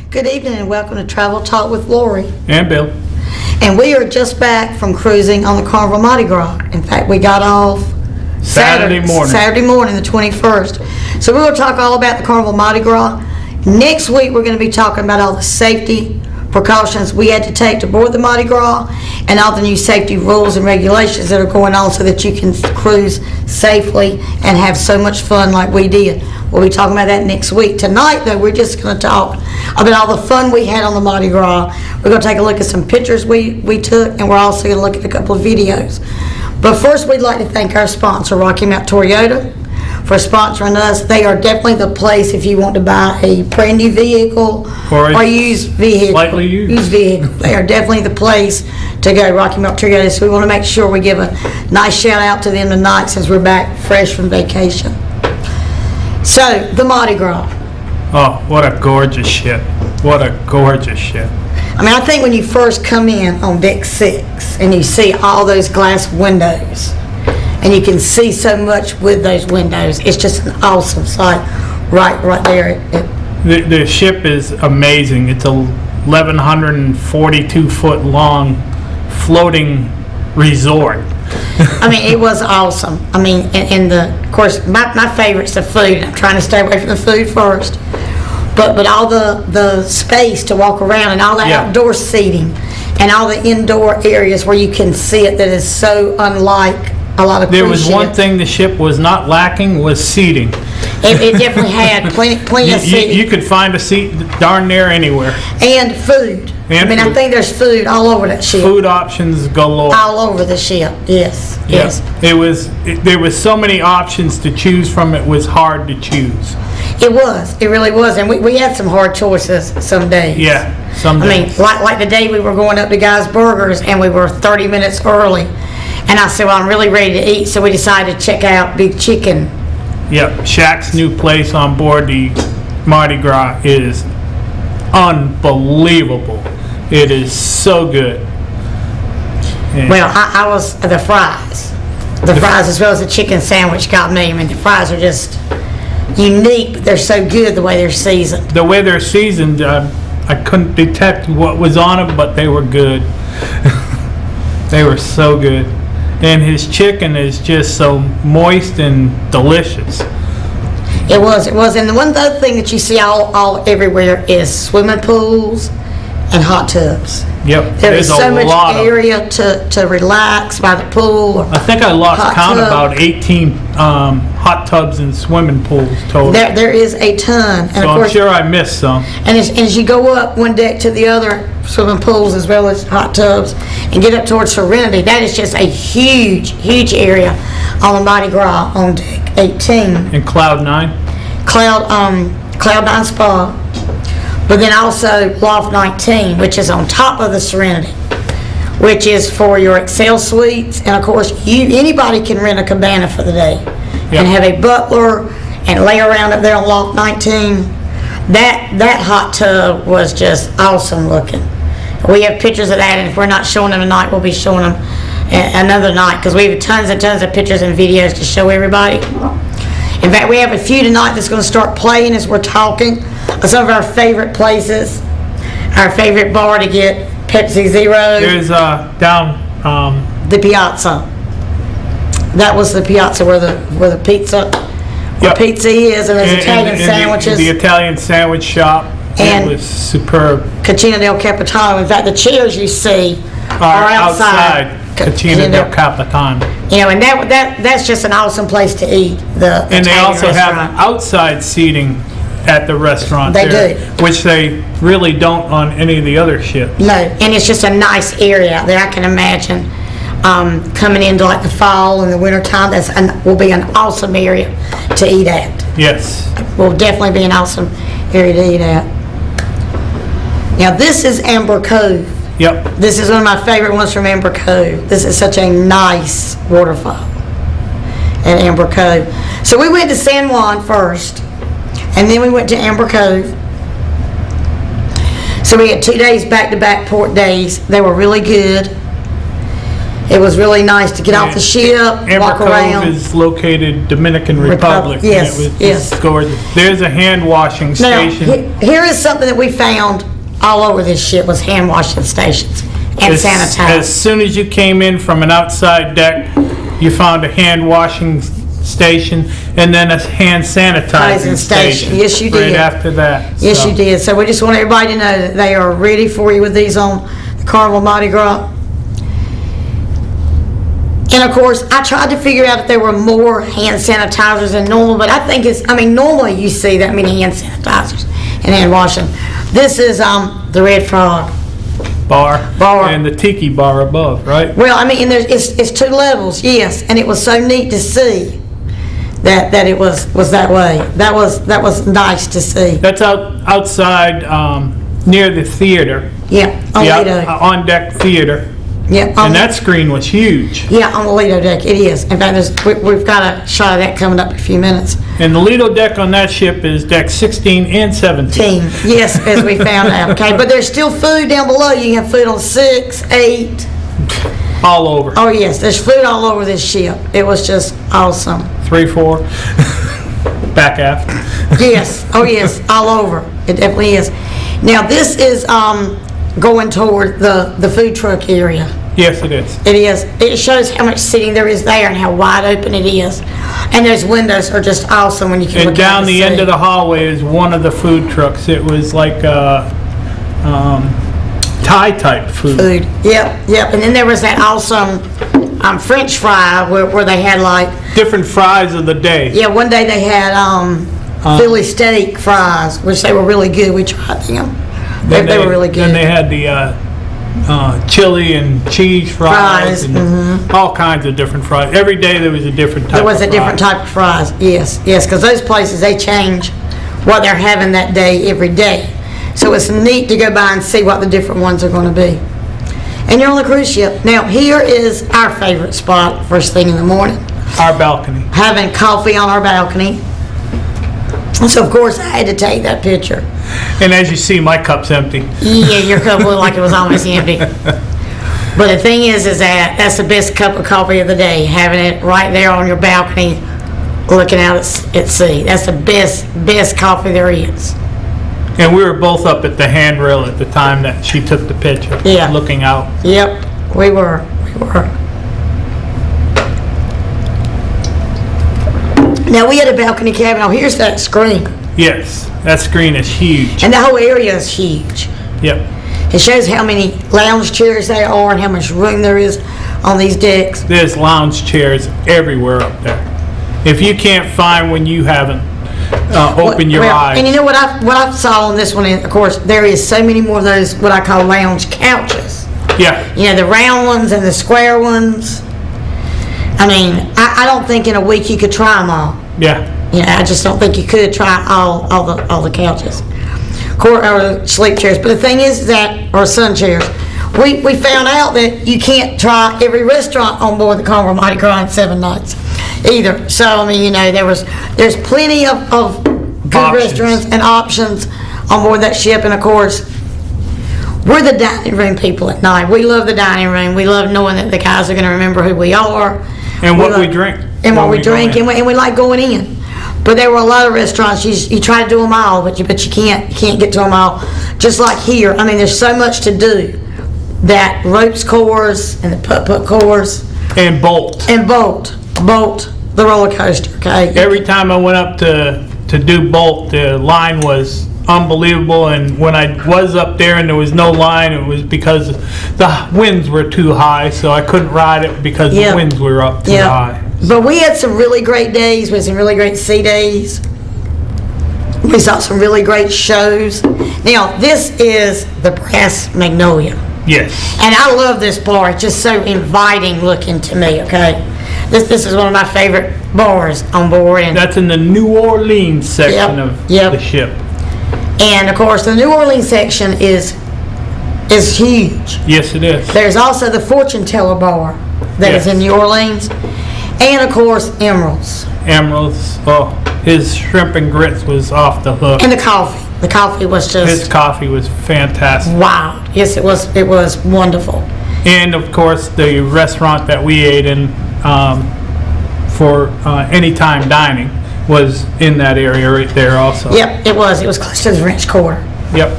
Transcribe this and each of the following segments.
Good evening and welcome to Travel Talk with Lorie. And Bill. And we are just back from cruising on the Carnival Mardi Gras. In fact, we got off Saturday morning, the 21st. So we're going to talk all about the Carnival Mardi Gras. Next week, we're going to be talking about all the safety precautions we had to take to board the Mardi Gras and all the new safety rules and regulations that are going on so that you can cruise safely and have so much fun like we did. We'll be talking about that next week. Tonight, though, we're just going to talk about all the fun we had on the Mardi Gras. We're going to take a look at some pictures we took, and we're also going to look at a couple of videos. But first, we'd like to thank our sponsor, Rocky Mount Toyota, for sponsoring us. They are definitely the place if you want to buy a brand new vehicle or used vehicle. Slightly used vehicle. They are definitely the place to go, Rocky Mount Toyota. So we want to make sure we give a nice shout out to them tonight since we're back fresh from vacation. So, the Mardi Gras. Oh, what a gorgeous ship. What a gorgeous ship. I mean, I think when you first come in on deck 6 and you see all those glass windows and you can see so much with those windows, it's just an awesome sight right there. The ship is amazing. It's a 1,142 foot long floating resort. I mean, it was awesome. I mean, of course, my favorite's the food. I'm trying to stay away from the food first. But all the space to walk around and all the outdoor seating and all the indoor areas where you can see it that is so unlike a lot of cruise There was ships. one thing the ship was not lacking was seating. It definitely had plenty of seating. You could find a seat darn near anywhere. And food. I think there's food all over that ship. Food options galore. All over the ship, yes. There was so many options to choose from, it was hard to choose. It really was. And we had some hard choices some days. Yeah, some days. I mean, like the day we were going up to Guy's Burgers and we were 30 minutes early. And I said, well, I'm really ready to eat. So we decided to check out Big Chicken. Yep, Shaq's new place on board the Mardi Gras is unbelievable. It is so good. And well, I was the fries. The fries as well as the chicken sandwich got me. I mean, the fries are just unique, but they're so good the way they're seasoned. The way they're seasoned, I couldn't detect what was on them, but they were good. They were so good. And his chicken is just so moist and delicious. It was. And the one other thing that you see all everywhere is swimming pools and hot tubs. Yep. There is so much area to relax by the pool. I think I lost count about 18 hot tubs and swimming pools total. There is a ton. And so of course, I'm sure I missed some. And as you go up one deck to the other, swimming pools as well as hot tubs, and get up towards Serenity, that is just a huge area on the Mardi Gras on deck 18. And Cloud 9? Cloud 9 Spa. But then also Loft 19, which is on top of the Serenity, which is for your Excel suites. And of course, anybody can rent a cabana for the day and have a butler and lay around up there on Loft 19. That hot tub was just awesome looking. We have pictures of that, and if we're not showing them tonight, we'll be showing them another night because we have tons and tons of pictures and videos to show everybody. In fact, we have a few tonight that's going to start playing as we're talking. Some of our favorite places, our favorite bar to get Pepsi Zero. There's down the Piazza. That was the Piazza where the pizza is, and there's Italian sandwiches. The Italian sandwich shop. And it was superb. Cucina del Capitano. In fact, the chairs you see are outside. Cucina del Capitano. You know, and that's just an awesome place to eat. And they also have outside seating at the restaurant. They do, which they really don't on any of the other ships. No, and it's just a nice area out there. I can imagine coming into like the fall and the winter time. Will be an awesome area to eat at. Yes, will definitely be an awesome area to eat at. Now this is Amber Cove. Yep. This is one of my favorite ones from Amber Cove. This is such a nice waterfall at Amber Cove. So we went to San Juan first, and then we went to Amber Cove. So we had 2 days back-to-back port days. They were really good. It was really nice to get off the ship, walk around. Cove is located Dominican Republic. Yes, It was yes. gorgeous. There's a hand washing station. Now, here is something that we found all over this ship was hand washing stations and sanitizers. As soon as you came in from an outside deck, you found a hand washing station and then a hand sanitizing station. Yes, you did. Right after that. Yes, you did. So we just want everybody to know that they are ready for you with these on the Carnival Mardi Gras. And of course, I tried to figure out if there were more hand sanitizers than normal, but I think normally you see that many hand sanitizers and hand washing. This is the Red Frog bar bar and the tiki bar above, right? Well, and it's 2 levels, yes, and it was so neat to see that it was that way. That was nice to see. That's outside near the theater. Yeah, on Lido. On deck theater. Yeah, and that screen was huge. Yeah, on the Lido deck, it is. In fact, we've got a shot of that coming up in a few minutes. And the Lido deck on that ship is deck 16 and 17. Yes, as we found out. Okay, but there's still food down below. You can have food on 6, 8. All over. Oh yes, there's food all over this ship. It was just awesome. 3, 4. Back aft. Yes. Oh yes, all over. It definitely is. Now this is going toward the food truck area. Yes, it is. It is. It shows how much seating there is there and how wide open it is. And those windows are just awesome when you can look And down out the end of the hallway is one of the food trucks. It was like Thai type food. Yep. And then there was that awesome French fry where they had like different fries of the day. Yeah, one day they had Philly steak fries, which they were really good. We tried them. They were really good. Then they had the chili and cheese fries and all kinds of different fries. Every day there was a different type of fries. There was a different type of fries, yes, because those places, they change what they're having that day every day. So it's neat to go by and see what the different ones are going to be. And you're on the cruise ship. Now, here is our favorite spot, first thing in the morning. Our balcony. Having coffee on our balcony. So, of course, I had to take that picture. And as you see, my cup's empty. Yeah, your cup looked like it was almost empty. But the thing is that's the best cup of coffee of the day, having it right there on your balcony, looking out at sea. That's the best coffee there is. And we were both up at the handrail at the time that she took the picture, looking out. Yep, we were. Now, we had a balcony cabin. Oh, here's that screen. Yes, that screen is huge. And the whole area is huge. Yep. It shows how many lounge chairs there are and how much room there is on these decks. There's lounge chairs everywhere up there. If you can't find one, you haven't opened your eyes. And you know what I saw on this one, and of course, there is so many more of those, what I call lounge couches. Yeah. You know, the round ones and the square ones. I mean, I don't think in a week you could try them all. Yeah. You know, I just don't think you could try all the couches, or sleep chairs. But the thing is or sun chairs. We found out that you can't try every restaurant on board the Carnival Mardi Gras in 7 nights either. So I mean, you know, there's plenty of good restaurants and options on board that ship, and of course, we're the dining room people at night. We love the dining room. We love knowing that the guys are going to remember who we are. And what we drink. And what we drink, and we like going in. But there were a lot of restaurants, you try to do them all, but you can't get to them all. Just like here, I mean, there's so much to do. That ropes course, and the putt-putt course. And Bolt. And Bolt, the roller coaster, okay? Every time I went up to do Bolt, the line was unbelievable, and when I was up there and there was no line, it was because the winds were too high, so I couldn't ride it because the winds were up too high. But we had some really great days. We had some really great sea days. We saw some really great shows. Now, this is the Brass Magnolia. Yes. And I love this bar. It's just so inviting looking to me, okay? This is one of my favorite bars on board. And that's in the New Orleans section of the ship. And of course, the New Orleans section is huge. Yes, it is. There's also the Fortune Teller bar that is in New Orleans. And of course, Emerald's. Oh, his shrimp and grits was off the hook. And the coffee. The coffee was just... His coffee was fantastic. Wow. Yes, it was wonderful. And of course, the restaurant that we ate in for anytime dining was in that area right there also. Yep, it was. It was close to the French Quarter. Yep.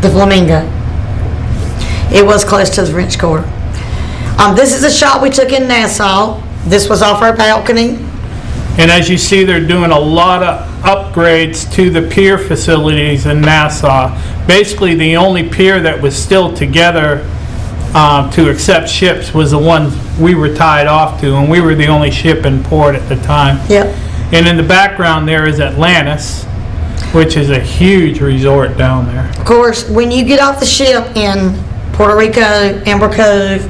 The Flamingo. It was close to the French Quarter. This is a shot we took in Nassau. This was off our balcony. And as you see, they're doing a lot of upgrades to the pier facilities in Nassau. Basically, the only pier that was still together to accept ships was the one we were tied off to, and we were the only ship in port at the time. Yep. And in the background there is Atlantis, which is a huge resort down there. Of course, when you get off the ship in Puerto Rico, Amber Cove,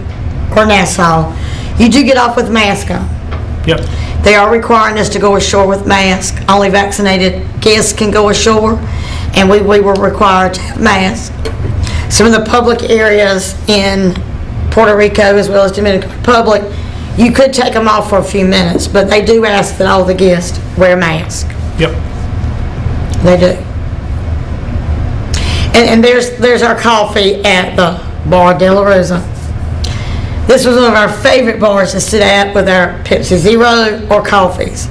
or Nassau, you do get off with mask on. Yep. They are requiring us to go ashore with masks. Only vaccinated guests can go ashore, and we were required to have masks. Some of the public areas in Puerto Rico as well as Dominican Republic, you could take them off for a few minutes, but they do ask that all the guests wear masks. Yep. They do. And there's our coffee at the Bar de la Rosa. This was one of our favorite bars to sit at with our Pepsi Zero or coffees.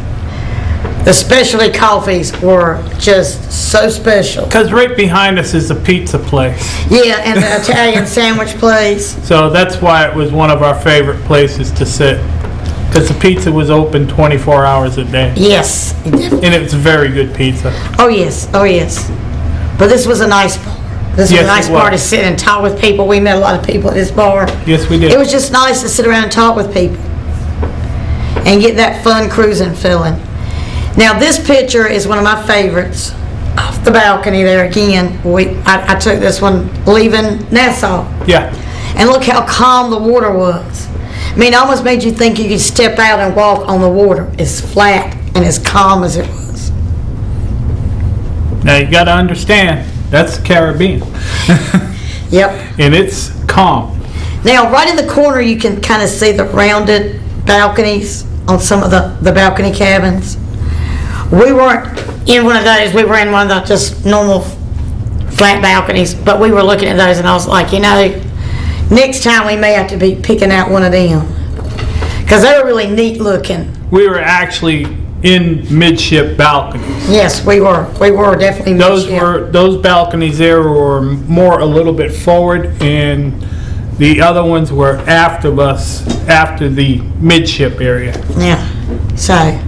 The specialty coffees were just so special. Because right behind us is a pizza place. Yeah, and the Italian sandwich place. So that's why it was one of our favorite places to sit. Because the pizza was open 24 hours a day. Yes. And it was very good pizza. Oh, yes. Oh, yes. But this was a nice bar. This was a nice bar to sit and talk with people. We met a lot of people at this bar. Yes, we did. It was just nice to sit around and talk with people and get that fun cruising feeling. Now, this picture is one of my favorites. Off the balcony there again. I took this one leaving Nassau. Yeah. And look how calm the water was. I mean, it almost made you think you could step out and walk on the water. It's flat and as calm as it was. Now, you got to understand, that's the Caribbean. Yep. And it's calm. Now, right in the corner, you can kind of see the rounded balconies on some of the balcony cabins. We weren't in one of those. We were in one of the just normal flat balconies, but we were looking at those, and I was like, next time we may have to be picking out one of them because they were really neat looking. We were actually in midship balconies. Yes, we were. We were definitely midship. Those balconies there were more a little bit forward, and the other ones were after us, after the midship area. Yeah. So.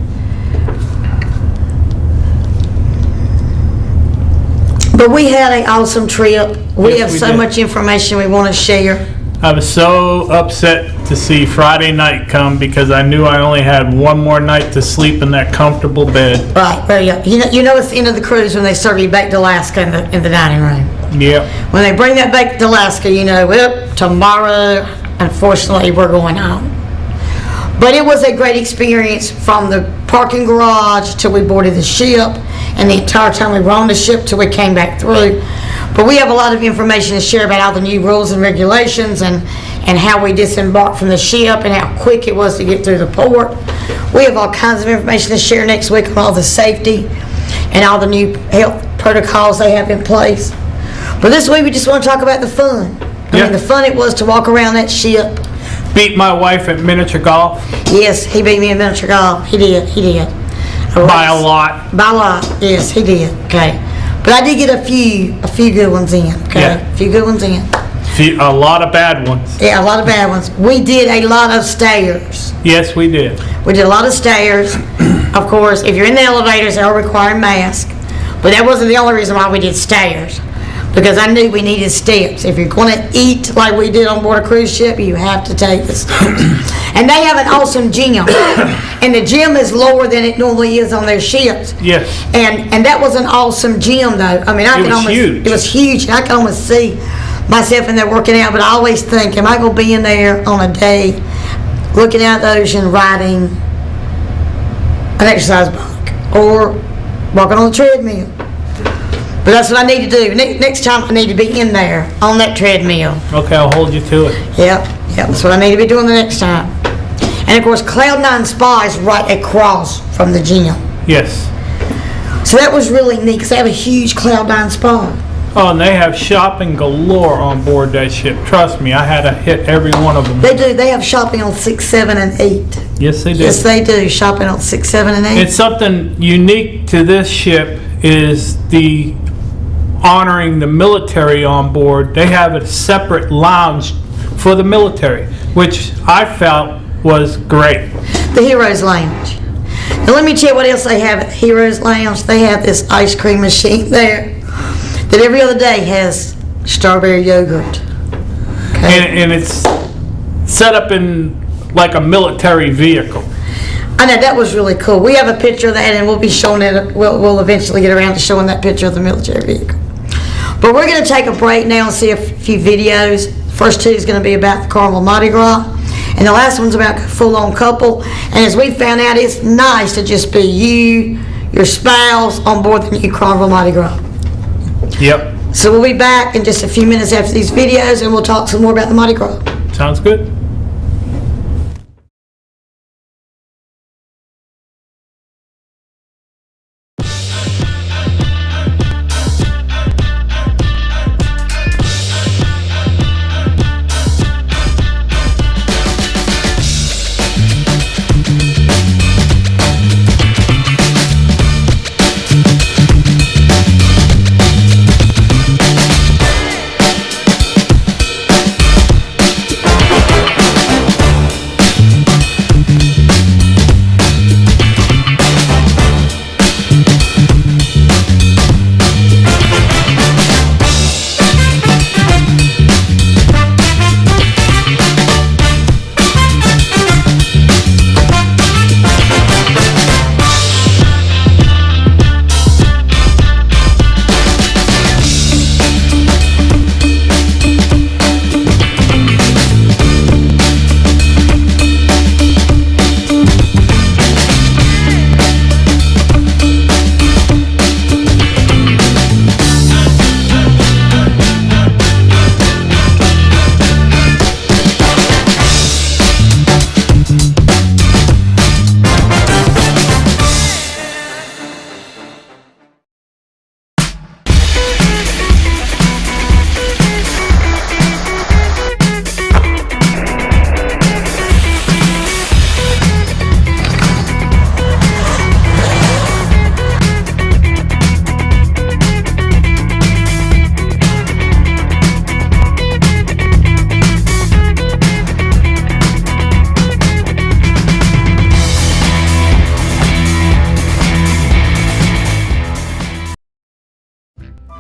But we had an awesome trip. We have so much information we want to share. I was so upset to see Friday night come because I knew I only had one more night to sleep in that comfortable bed. Right. Well, yeah. You know it's the end of the cruise when they serve you baked Alaska in the dining room. Yep. When they bring that baked Alaska, well, tomorrow, unfortunately, we're going home. But it was a great experience from the parking garage till we boarded the ship, and the entire time we were on the ship till we came back through. But we have a lot of information to share about all the new rules and regulations and how we disembarked from the ship and how quick it was to get through the port. We have all kinds of information to share next week on all the safety and all the new health protocols they have in place. But this week we just want to talk about the fun. I mean, the fun it was to walk around that ship. Beat my wife at miniature golf. Yes, he beat me in miniature golf. He did. By a lot. By a lot. Yes, he did. Okay. But I did get a few good ones in. Okay. Yeah. A few good ones in. A lot of bad ones. Yeah, a lot of bad ones. We did a lot of stairs. Yes, we did. We did a lot of stairs. Of course, if you're in the elevators, they'll require masks. But that wasn't the only reason why we did stairs. Because I knew we needed steps. If you're going to eat like we did on board a cruise ship, you have to take the steps. And they have an awesome gym. And the gym is lower than it normally is on their ships. Yes. And that was an awesome gym, though. I mean, huge. It was huge. I could almost see myself in there working out. But I always think, am I going to be in there on a day looking out the ocean, riding an exercise bike or walking on the treadmill? But that's what I need to do. Next time I need to be in there on that treadmill. Okay, I'll hold you to it. Yep, that's what I need to be doing the next time. And of course, Cloud9 Spa is right across from the gym. Yes. So that was really neat because they have a huge Cloud9 Spa. Oh, and they have shopping galore on board that ship. Trust me, I had to hit every one of them. They do. They have shopping on 6, 7, and 8. Yes, they do. Yes, they do. Shopping on 6, 7, and 8. It's something unique to this ship is the honoring the military on board. They have a separate lounge for the military, which I felt was great. The Heroes Lounge. Now let me tell you what else they have at the Heroes Lounge. They have this ice cream machine there that every other day has strawberry yogurt. Okay. And it's set up in like a military vehicle. I know, that was really cool. We have a picture of that, and we'll be showing it. We'll eventually get around to showing that picture of the military vehicle. But we're going to take a break now and see a few videos. First two is going to be about the Carnival Mardi Gras, and the last one's about full-on couple. And as we found out, it's nice to just be you, your spouse, on board the new Carnival Mardi Gras. Yep. So we'll be back in just a few minutes after these videos, and we'll talk some more about the Mardi Gras. Sounds good.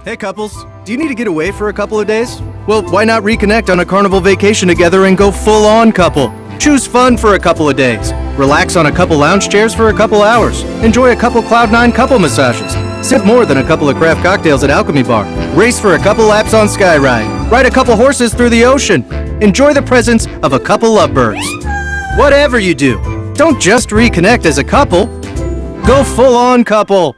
Hey couples, do you need to get away for a couple of days? Well, why not reconnect on a carnival vacation together and go full-on couple? Choose fun for a couple of days. Relax on a couple lounge chairs for a couple hours. Enjoy a couple Cloud9 couple massages. Sip more than a couple of craft cocktails at Alchemy Bar. Race for a couple laps on Skyride. Ride a couple horses through the ocean. Enjoy the presence of a couple lovebirds. Whatever you do, don't just reconnect as a couple. Go full-on couple.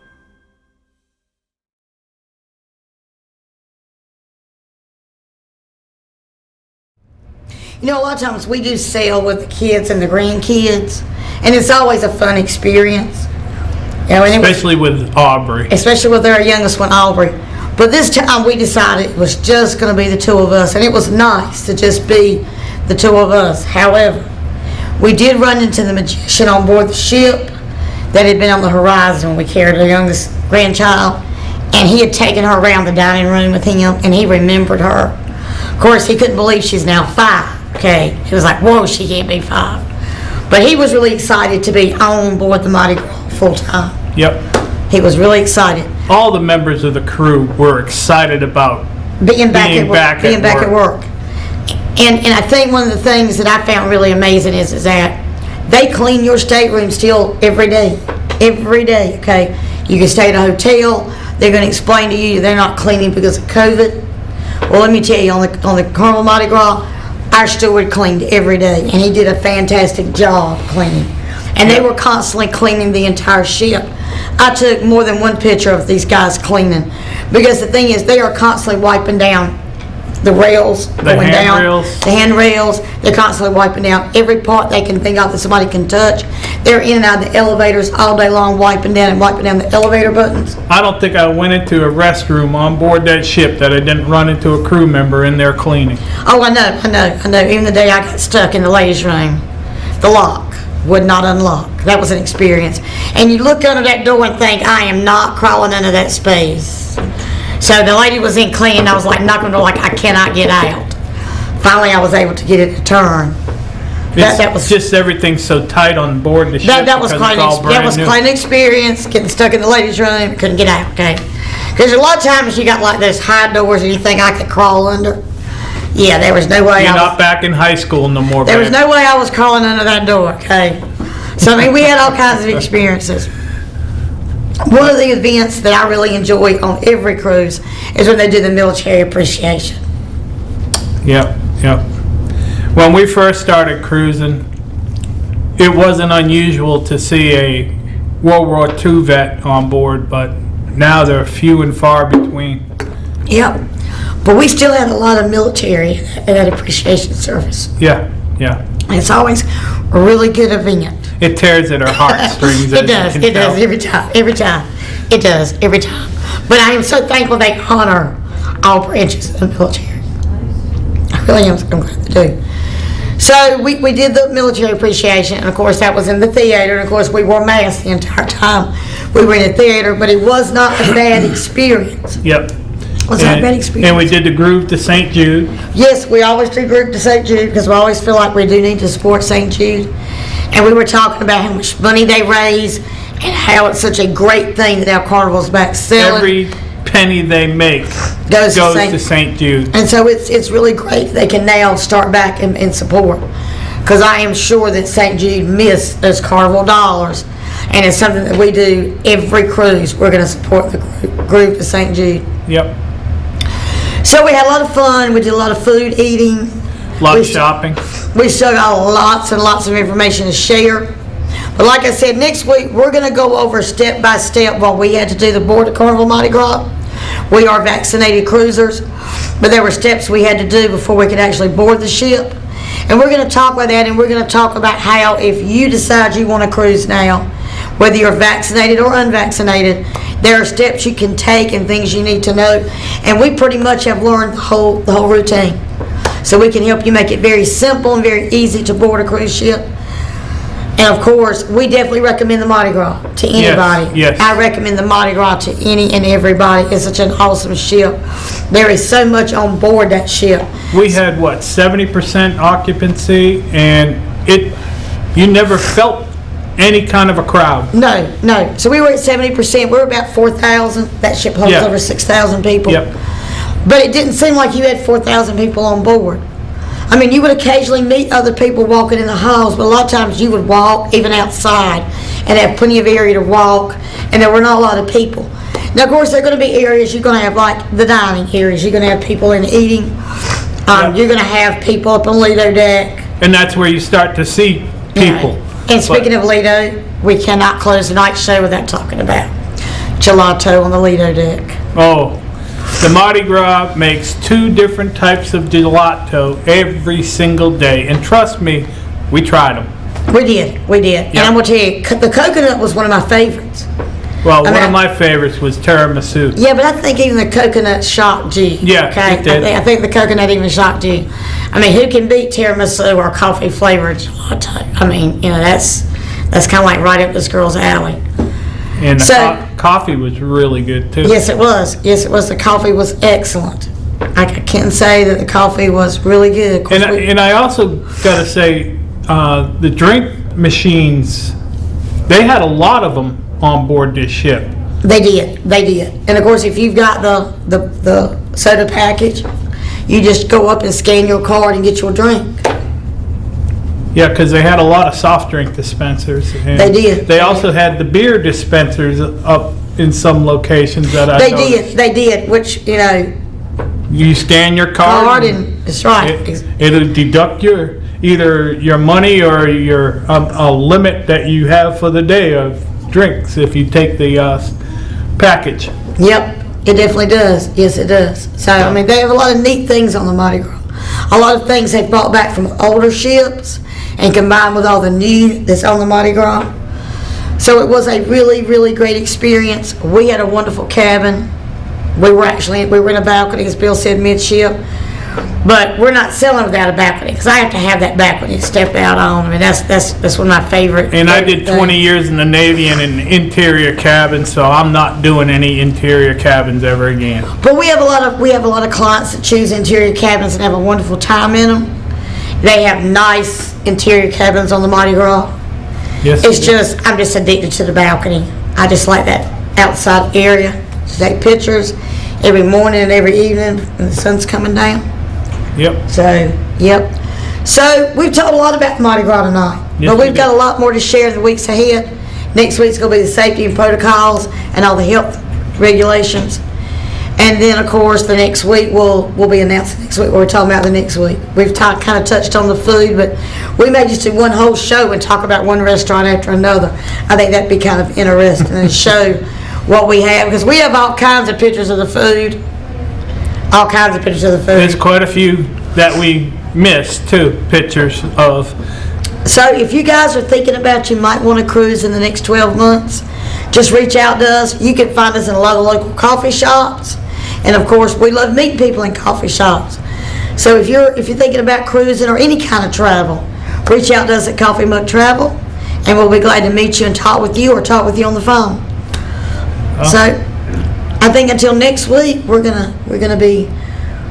You know, a lot of times we do sail with the kids and the grandkids, and it's always a fun experience. You know, Especially with Aubrey. Especially with our youngest one, Aubrey. But this time we decided it was just going to be the two of us, and it was nice to just be the two of us. However, we did run into the magician on board the ship that had been on the horizon when we carried our youngest grandchild, and he had taken her around the dining room with him, and he remembered her. Of course, he couldn't believe she's now 5. Okay, he was like, whoa, she can't be 5. But he was really excited to be on board the Mardi Gras full time. Yep. He was really excited. All the members of the crew were excited about being back at work. And I think one of the things that I found really amazing is that they clean your stateroom still every day. Every day, okay? You can stay at a hotel. They're going to explain to you they're not cleaning because of COVID. Well, let me tell you, on the Carnival Mardi Gras, our steward cleaned every day, and he did a fantastic job cleaning. And they were constantly cleaning the entire ship. I took more than one picture of these guys cleaning, because the thing is, they are constantly wiping down the rails going down. handrails. The handrails. They're constantly wiping down every part they can think of that somebody can touch. They're in and out of the elevators all day long, wiping down the elevator buttons. I don't think I went into a restroom on board that ship that I didn't run into a crew member in there cleaning. Oh, I know. Even the day I got stuck in the ladies' room, the lock would not unlock. That was an experience. And you look under that door and think, I am not crawling under that space. So the lady was in cleaning. I was like knocking on the door like I cannot get out. Finally, I was able to get it to turn. That was just everything so tight on board the ship. That was quite an experience. Getting stuck in the ladies' room, couldn't get out. Okay, because a lot of times you got like those high doors and you think I could crawl under. Yeah, there was no way. You're not back in high school no more. There was no way I was crawling under that door. Okay, so I mean we had all kinds of experiences. One of the events that I really enjoy on every cruise is when they do the military appreciation. Yep. When we first started cruising, it wasn't unusual to see a World War II vet on board, but now they're few and far between. Yep. But we still had a lot of military in that appreciation service. Yeah. And it's always a really good event. It tears at our heartstrings. It does every time. It does every time. But I am so thankful they honor all branches of the military. I really am. I'm glad they do. So we did the military appreciation, and of course that was in the theater, and of course we wore masks the entire time we were in the theater, but it was not a bad experience. Yep. It was not a bad experience. And we did the groove to St. Jude. Yes, we always do group to St. Jude because we always feel like we do need to support St. Jude. And we were talking about how much money they raise and how it's such a great thing that our carnival's back selling. Every penny they make goes to St. Jude. And so it's really great they can now start back and support, because I am sure that St. Jude missed those carnival dollars, and it's something that we do every cruise. We're going to support the group to St. Jude. Yep. So we had a lot of fun. We did a lot of food eating. A lot of shopping. We still got lots and lots of information to share. But like I said, next week we're going to go over step by step what we had to do to board the Carnival Mardi Gras. We are vaccinated cruisers, but there were steps we had to do before we could actually board the ship. And we're going to talk about that, and we're going to talk about how if you decide you want to cruise now, whether you're vaccinated or unvaccinated, there are steps you can take and things you need to know. And we pretty much have learned the whole routine. So we can help you make it very simple and very easy to board a cruise ship. And of course, we definitely recommend the Mardi Gras to anybody. Yes. I recommend the Mardi Gras to any and everybody. It's such an awesome ship. There is so much on board that ship. We had 70% occupancy, and you never felt any kind of a crowd. No. So we were at 70%. We're about 4,000. That ship holds over 6,000 people. Yep. But it didn't seem like you had 4,000 people on board. I mean, you would occasionally meet other people walking in the halls, but a lot of times you would walk even outside and have plenty of area to walk, and there were not a lot of people. Now, of course, there are going to be areas you're going to have, like the dining areas. You're going to have people in eating. You're going to have people up on Lido deck. And that's where you start to see people. Yeah. And speaking of Lido, we cannot close the night show without talking about gelato on the Lido deck. Oh. The Mardi Gras makes 2 different types of gelato every single day. And trust me, we tried them. We did. And I'm going to tell you, the coconut was one of my favorites. Well, one of my favorites was tiramisu. Yeah, but I think even the coconut shocked you. Yeah, okay? it did. I think the coconut even shocked you. I mean, who can beat tiramisu or coffee-flavored gelato? I mean, that's kind of like right up this girl's alley. And the coffee was really good, too. Yes, it was. The coffee was excellent. I can say that the coffee was really good. And I also got to say, the drink machines, they had a lot of them on board this ship. They did. And of course, if you've got the soda package, you just go up and scan your card and get your drink. Yeah, because they had a lot of soft drink dispensers. And they did. They also had the beer dispensers up in some locations that I noticed. They did, which, you scan your card and that's right. It'll deduct either your money or your a limit that you have for the day of drinks if you take the package. Yep. It definitely does. Yes, it does. So, I mean, they have a lot of neat things on the Mardi Gras. A lot of things they've brought back from older ships and combined with all the new that's on the Mardi Gras. So it was a really, really great experience. We had a wonderful cabin. We were in a balcony, as Bill said, midship. But we're not selling without a balcony, because I have to have that balcony to step out on. I mean, that's one of my favorite. And I did 20 things. years in the Navy and in interior cabins, so I'm not doing any interior cabins ever again. But we have a lot of clients that choose interior cabins and have a wonderful time in them. They have nice interior cabins on the Mardi Gras. Yes. It's just, I'm just addicted to the balcony. I just like that outside area to take pictures every morning and every evening when the sun's coming down. Yep. So, yep. So, we've talked a lot about the Mardi Gras tonight, Yes, but we we've got did. a lot more to share in the weeks ahead. Next week's going to be the safety and protocols and all the health regulations. And then, of course, the next week, we'll be announcing next week what we're talking about the next week. We've kind of touched on the food, but we may just do one whole show and talk about one restaurant after another. I think that'd be kind of interesting and show what we have, because we have all kinds of pictures of the food. All kinds of pictures of the food. There's quite a few that we missed, too, pictures of. So if you guys are thinking about you might want to cruise in the next 12 months, just reach out to us. You can find us in a lot of local coffee shops. And of course, we love meeting people in coffee shops. So if you're thinking about cruising or any kind of travel, reach out to us at Coffee Mug Travel, and we'll be glad to meet you and talk with you or talk with you on the phone. So I think until next week, we're gonna be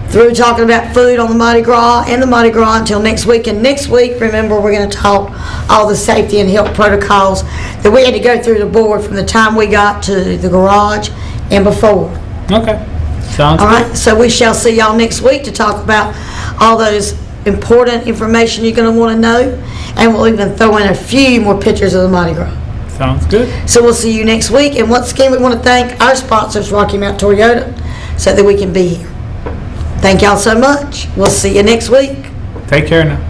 through talking about food on the Mardi Gras and the Mardi Gras until next week. And next week, remember, we're going to talk all the safety and health protocols that we had to go through the board from the time we got to the garage and before. Okay. Sounds All good. right, so we shall see y'all next week to talk about all those important information you're going to want to know, and we'll even throw in a few more pictures of the Mardi Gras. Sounds good. So we'll see you next week, and once again, we want to thank our sponsors, Rocky Mount Toyota, so that we can be here. Thank y'all so much. We'll see you next week. Take care now.